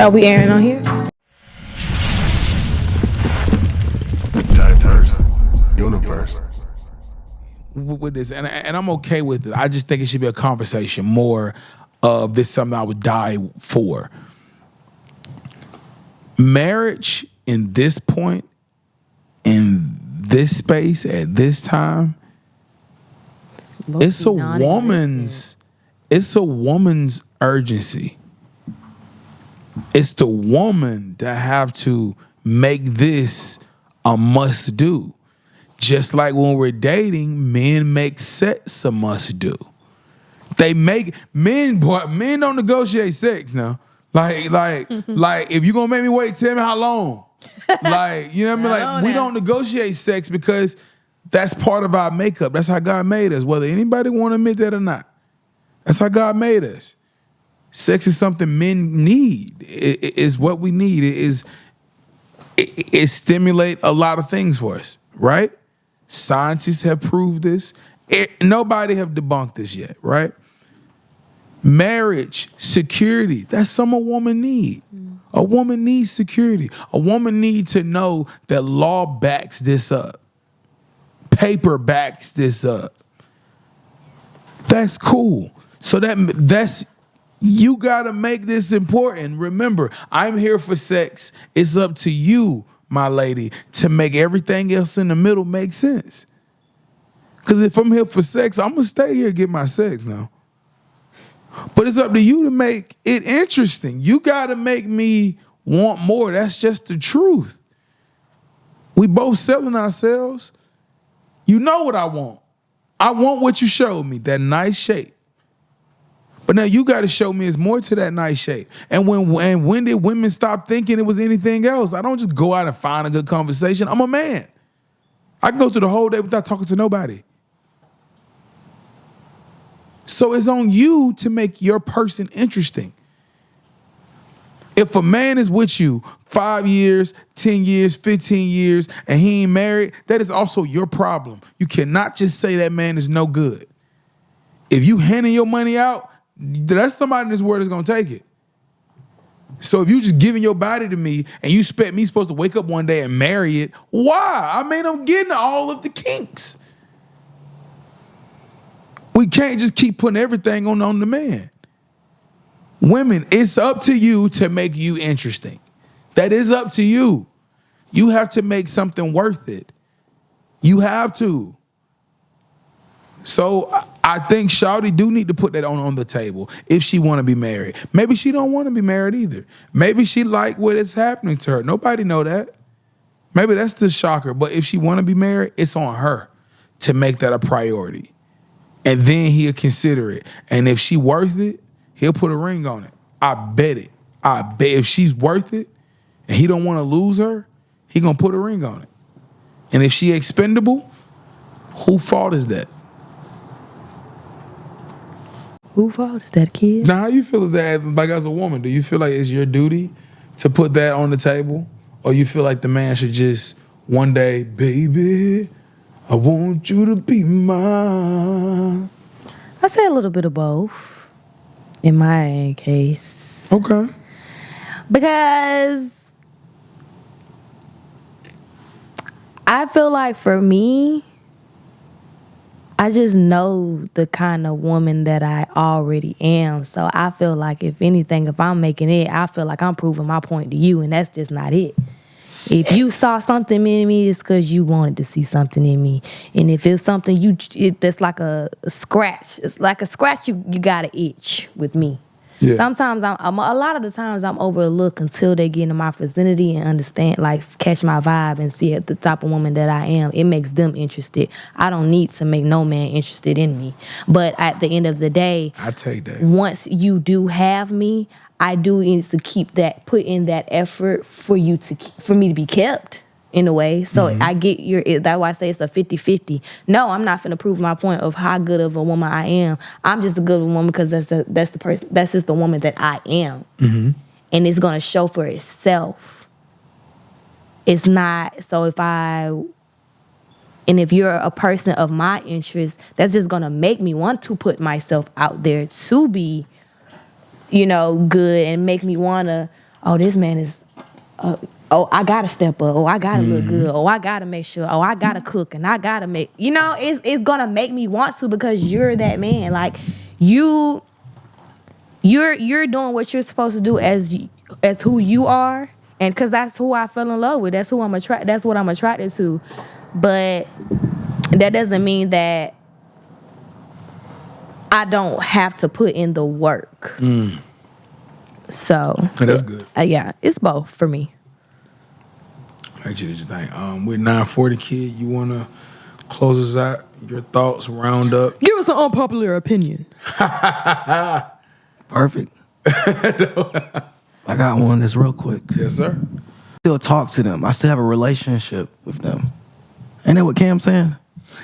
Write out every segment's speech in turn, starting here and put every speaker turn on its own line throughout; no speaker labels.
Are we airing on here?
Diverse universe.
With this, and I'm okay with it. I just think it should be a conversation more of this something I would die for. Marriage in this point, in this space, at this time, it's a woman's urgency. It's the woman that have to make this a must do. Just like when we're dating, men make sex a must do. They make men don't negotiate sex now. Like if you gonna make me wait, tell me how long. Like, you know what I mean? Like, we don't negotiate sex because that's part of our makeup. That's how God made us, whether anybody want to admit that or not. That's how God made us. Sex is something men need. It is what we need. It stimulates a lot of things for us, right? Scientists have proved this. Nobody have debunked this yet, right? Marriage, security, that's something a woman need. A woman needs security. A woman needs to know that law backs this up. Paper backs this up. That's cool. So that's you gotta make this important. Remember, I'm here for sex. It's up to you, my lady, to make everything else in the middle make sense. Because if I'm here for sex, I'm gonna stay here and get my sex now. But it's up to you to make it interesting. You gotta make me want more. That's just the truth. We both selling ourselves. You know what I want. I want what you showed me, that nice shape. But now you got to show me there's more to that nice shape. And when did women stop thinking it was anything else? I don't just go out and find a good conversation. I'm a man. I can go through the whole day without talking to nobody. So it's on you to make your person interesting. If a man is with you 5 years, 10 years, 15 years, and he ain't married, that is also your problem. You cannot just say that man is no good. If you handing your money out, that's somebody in this world that's gonna take it. So if you just giving your body to me and you expect me supposed to wake up one day and marry it, why? I mean, I'm getting all of the kinks. We can't just keep putting everything on the man. Women, it's up to you to make you interesting. That is up to you. You have to make something worth it. You have to. So I think Shawty do need to put that on the table if she want to be married. Maybe she don't want to be married either. Maybe she like what is happening to her. Nobody know that. Maybe that's the shocker. But if she want to be married, it's on her to make that a priority. And then he'll consider it. And if she worth it, he'll put a ring on it. I bet it. I bet if she's worth it and he don't want to lose her, he gonna put a ring on it. And if she expendable, whose fault is that?
Who fault is that, kid?
Now, how you feel that, like as a woman? Do you feel like it's your duty to put that on the table? Or you feel like the man should just one day, baby, I want you to be mine?
I say a little bit of both in my case.
Okay.
Because I feel like for me, I just know the kind of woman that I already am. So I feel like if anything, if I'm making it, I feel like I'm proving my point to you, and that's just not it. If you saw something in me, it's because you wanted to see something in me. And if it's something that's like a scratch, it's like a scratch you got an itch with me. Yeah. Sometimes I'm a lot of the times I'm overlooked until they get into my vicinity and understand, like catch my vibe and see the type of woman that I am. It makes them interested. I don't need to make no man interested in me. But at the end of the day,
I take that.
Once you do have me, I do need to put in that effort for me to be kept in a way. So I get that's why I say it's a 50-50. No, I'm not finna prove my point of how good of a woman I am. I'm just a good woman because that's the person. That's just the woman that I am, and it's gonna show for itself. It's not so if you're a person of my interest, that's just gonna make me want to put myself out there to be, good, and make me wanna, oh, this man is, oh, I gotta step up. Oh, I gotta look good. Oh, I gotta make sure. Oh, I gotta cook and I gotta make. It's gonna make me want to because you're that man. Like you're doing what you're supposed to do as who you are, and because that's who I fell in love with. That's who I'm attracted. That's what I'm attracted to. But that doesn't mean that I don't have to put in the work. So
That's good.
Yeah, it's both for me.
What you think? With 940 Kid, you wanna close us out? Your thoughts, round up.
Give us an unpopular opinion.
Perfect. I got one that's real quick.
Yes, sir.
Still talk to them. I still have a relationship with them. Ain't that what Cam's saying?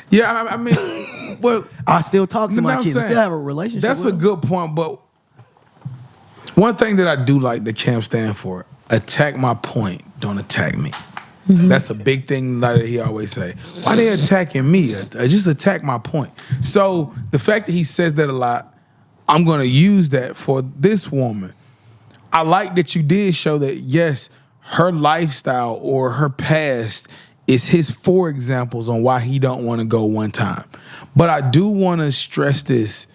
Yeah, I mean, well,
I still talk to
No,
my
I'm
kids. I
saying,
still have a relationship
that's
with
a
them.
good point, but one thing that I do like the Cam stand for: attack my point, don't attack me. That's a big thing that he always say. Why they attacking me? Just attack my point. So the fact that he says that a lot, I'm gonna use that for this woman. I like that you did show that yes, her lifestyle or her past is his 4 examples on why he don't want to go one time. But I do want to stress this.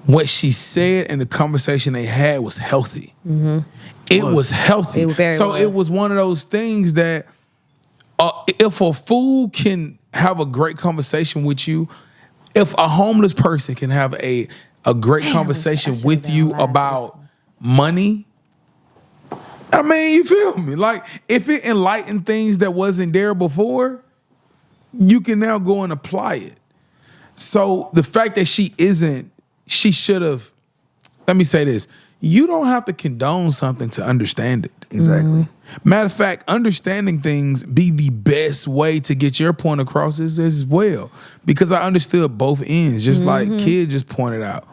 What she said and the conversation they had was healthy. It was healthy.
It very
so
was.
it was one of those things that if a fool can have a great conversation with you, if a homeless person can have a great conversation
should've
with
been
you
alive
about money, I mean, you feel me? Like, if it enlightened things that wasn't there before, you can now go and apply it. So the fact that she should have, let me say this, you don't have to condone something to understand it.
Exactly.
Matter of fact, understanding things be the best way to get your point across as well. Because I understood both ends, just like Kid just pointed out.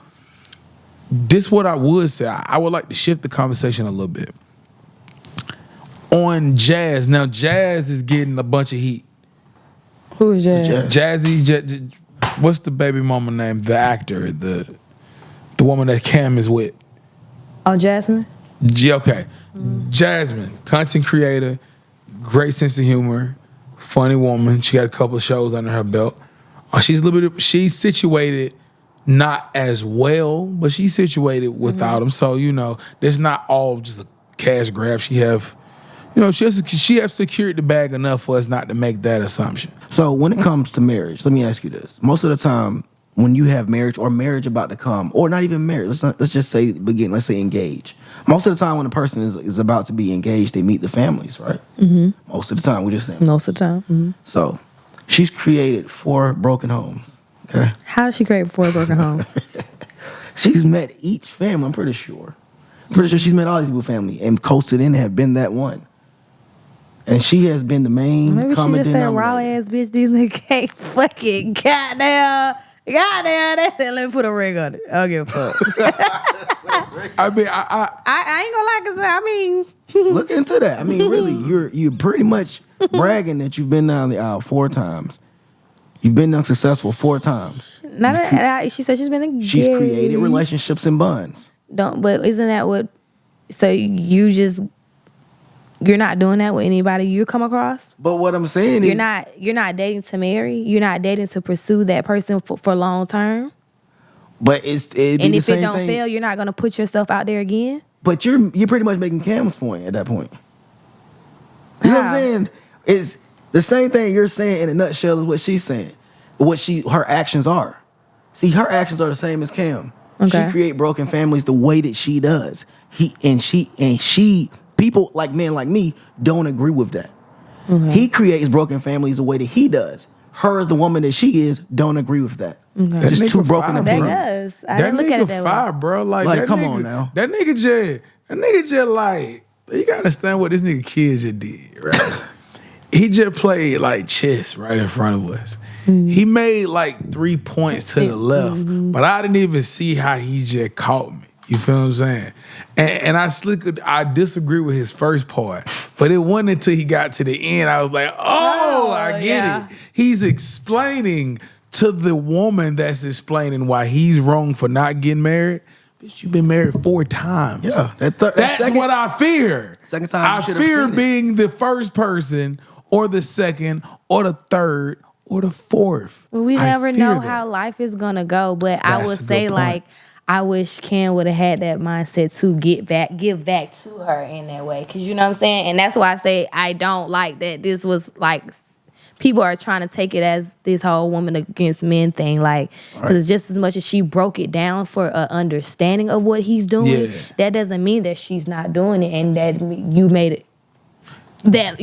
This what I would say. I would like to shift the conversation a little bit. On Jazz. Now, Jazz is getting a bunch of heat.
Who is Jazz?
Jazzy, what's the baby mama name? The actor, the woman that Cam is with.
Oh, Jasmine?
Okay. Jasmine, content creator, great sense of humor, funny woman. She got a couple of shows under her belt. She's situated not as well, but she's situated without him. So, there's not all just a cash grab. She have secured the bag enough for us not to make that assumption.
So when it comes to marriage, let me ask you this. Most of the time, when you have marriage or marriage about to come, or not even marriage, let's just say let's say engage. Most of the time when a person is about to be engaged, they meet the families, right? Most of the time, we're just saying.
Most of the time.
So she's created 4 broken homes, okay?
How did she create 4 broken homes?
She's met each family, I'm pretty sure. She's met all these people's family and coasted in and have been that one. And she has been the main
Maybe she
common
just that
denominator.
raw ass bitch. These niggas can't fucking goddamn. Let me put a ring on it. I don't give a fuck.
I mean,
I ain't gonna lie, cause I mean,
Look into that. I mean, really, you're pretty much bragging that you've been down the aisle 4 times. You've been unsuccessful 4 times.
she said she's been engaged.
She's created relationships and bonds.
But isn't that what? So you're not doing that with anybody you come across.
But what I'm saying is,
You're not dating to marry. You're not dating to pursue that person for long term.
but it'd be
And
the
if it
same
don't
thing.
fail, you're not gonna put yourself out there again.
But you're pretty much making Cam's point at that point. You know what I'm
How?
saying? It's the same thing you're saying in a nutshell is what she's saying. Her actions are. See, her actions are the same as Cam.
Okay.
She create broken families the way that she does. People like men like me don't agree with that. He creates broken families the way that he does. Her as the woman that she is don't agree with that.
That
Just
nigga
2 broken
fine,
That
bro.
opinions.
does. I didn't look at it that way.
fire, bro. Like that
come
nigga,
on now.
That nigga just like, you gotta understand what this nigga Kid just did, right? He just played like chess right in front of us. He made like 3 points to the left, but I didn't even see how he just caught me. You feel what I'm saying? And I disagree with his first part, but it wasn't until he got to the end I was like, I get
yeah.
it. He's explaining to the woman that's explaining why he's wrong for not getting married. bitch, you've been married 4 times.
Yeah,
That's
second-
what I fear.
Second time you
I
should have
fear
seen it.
being the first person or the second or the third or the fourth.
Well, we
I
never
fear
know
that.
how life is gonna go, but I
That's
would
a good
say
point.
like I wish Ken would have had that mindset to give back to her in that way, because you know what I'm saying, and that's why I say I don't like that. This was like people are trying to take it as this whole woman against men thing, like because just as much as she broke it down for an understanding of what he's doing,
Yeah.
that doesn't mean that she's not doing it, and that you made it.
Yeah.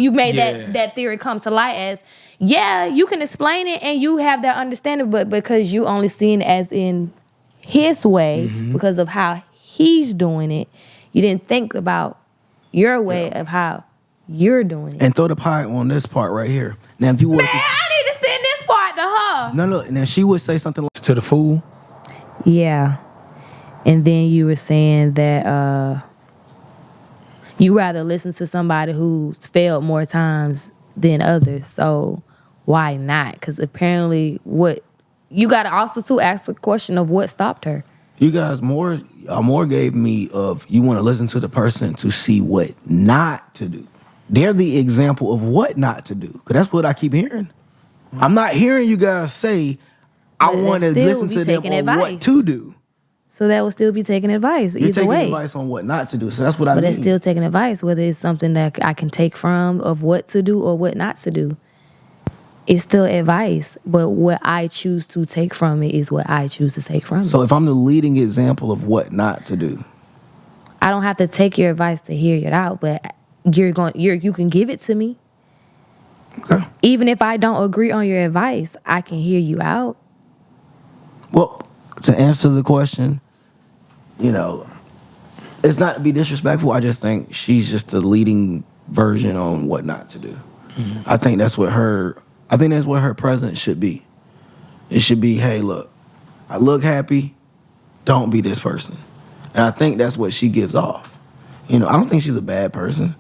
That theory come to light as, yeah, you can explain it and you have that understanding, but because you only seen it as in his way because of how he's doing it, you didn't think about your way of how you're doing it.
And throw the pie on this part right here. Now, if you would,
I need to send this part to her.
no, look. Now she would say something like,
To the fool.
Yeah. And then you were saying that you rather listen to somebody who's failed more times than others. So why not? Because apparently what you got to also too ask the question of what stopped her.
you guys more gave me of you want to listen to the person to see what not to do. They're the example of what not to do. Because that's what I keep hearing. I'm not hearing you guys say, I
But
want to
they still
listen
be
to them
taking
on what
advice.
to do.
So that would still be taking advice
You're
either
taking
way.
advice on what not to do. So that's what I
But
mean.
it's still taking advice, whether it's something that I can take from of what to do or what not to do. It's still advice, but what I choose to take from it is what I choose to take from it.
So if I'm the leading example of what not to do,
I don't have to take your advice to hear it out, but you can give it to me.
okay.
Even if I don't agree on your advice, I can hear you out.
Well, to answer the question, it's not to be disrespectful. I just think she's just the leading version on what not to do. I think that's what her presence should be. It should be, hey, look, I look happy. Don't be this person. And I think that's what she gives off. I don't think she's a bad person.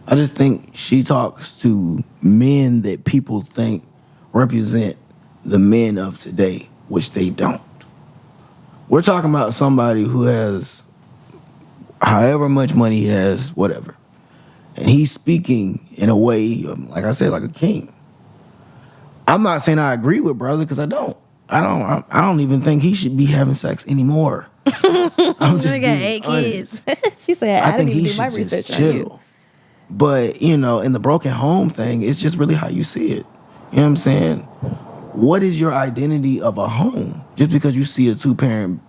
I just think she talks to men that people think represent the men of today, which they don't. We're talking about somebody who has however much money he has, whatever. And he's speaking in a way, like I said, like a king. I'm not saying I agree with brother because I don't. I don't even think he should be having sex anymore. I'm just
I got
being
8
honest.
kids. She said, I didn't
think he
even do my
should
research
just
on you.
chill. But, in the broken home thing, it's just really how you see it. You know what I'm saying? What is your identity of a home? Just because you see a two-parent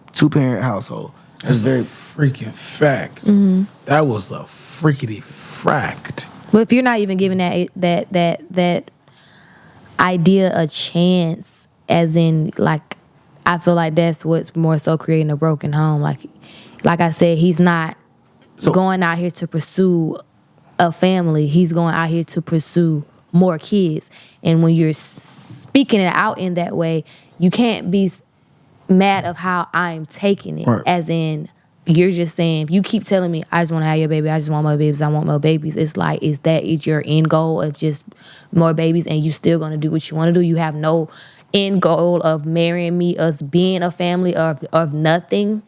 household.
That's
It's
a freaking fact. That was a freakity fact.
But if you're not even giving that idea a chance, as in like, I feel like that's what's more so creating a broken home. Like I said, he's not going out here to pursue a family. He's going out here to pursue more kids. And when you're speaking it out in that way, you can't be mad of how I'm taking it.
Right.
As in, you're just saying, if you keep telling me, I just want to have your baby, I just want more babies, I want more babies. It's like, is your end goal of just more babies and you still going to do what you want to do? You have no end goal of marrying me, us being a family of nothing.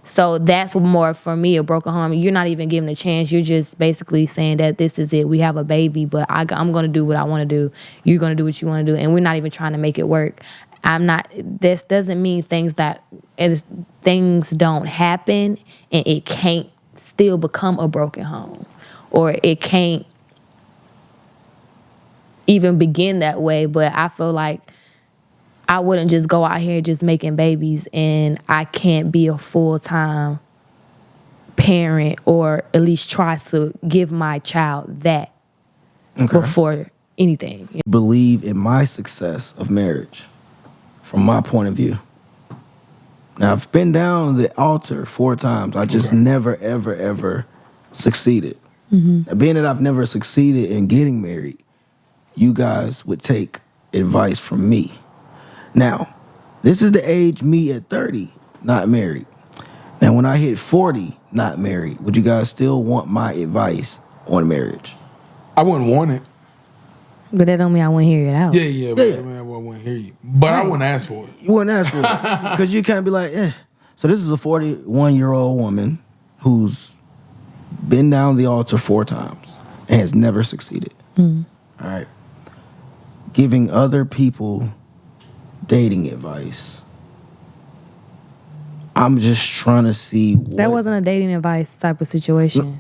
So that's more for me, a broken home. You're not even giving a chance. You're just basically saying that this is it. We have a baby, but I'm going to do what I want to do. You're going to do what you want to do. And we're not even trying to make it work. This doesn't mean things don't happen and it can't still become a broken home. Or it can't even begin that way. But I feel like I wouldn't just go out here just making babies and I can't be a full-time parent or at least try to give my child that before anything.
Believe in my success of marriage from my point of view. Now, I've been down the altar 4 times. I just never, ever, ever succeeded. Now, being that I've never succeeded in getting married, you guys would take advice from me. Now, this is the age me at 30, not married. Now, when I hit 40, not married, would you guys still want my advice on marriage?
I wouldn't want it.
But that don't mean I wouldn't hear it out.
Yeah, but I wouldn't hear you. But I wouldn't ask for it.
You wouldn't ask for it because you can't be like, So this is a 41-year-old woman who's been down the altar 4 times and has never succeeded. All right. Giving other people dating advice. I'm just trying to see what...
That wasn't a dating advice type of situation.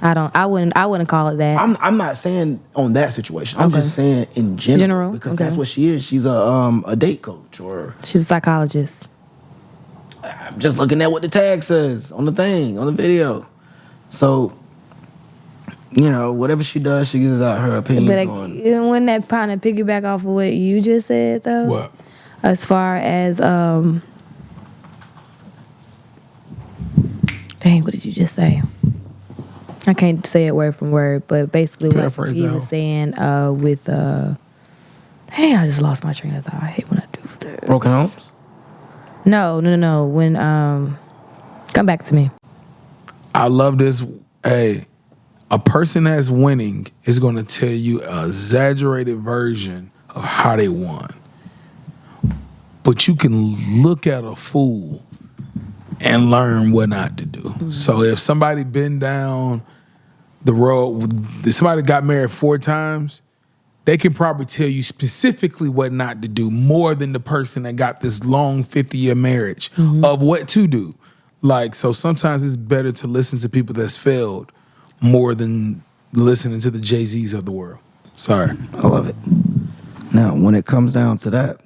I wouldn't call it that.
I'm not saying on that situation. I'm just saying in general. Because that's what she is. She's a date coach, or
she's a psychologist.
I'm just looking at what the tag says on the thing, on the video. So, you know, whatever she does, she gives out her opinions
But
on.
wouldn't that kind of piggyback off of what you just said, though?
What?
As far as dang, what did you just say? I can't say it word from word, but basically what
Paraphrase
he
that.
was saying with dang, I just lost my train of thought. I hate when I do that.
Broken homes?
No. When come back to me.
I love this. Hey, a person that's winning is going to tell you an exaggerated version of how they won. But you can look at a fool and learn what not to do. So if somebody been down the road, if somebody got married 4 times, they can probably tell you specifically what not to do more than the person that got this long 50-year marriage of what to do. Like, so sometimes it's better to listen to people that's failed more than listening to the Jay-Z's of the world. Sorry.
I love it. Now, when it comes down to that,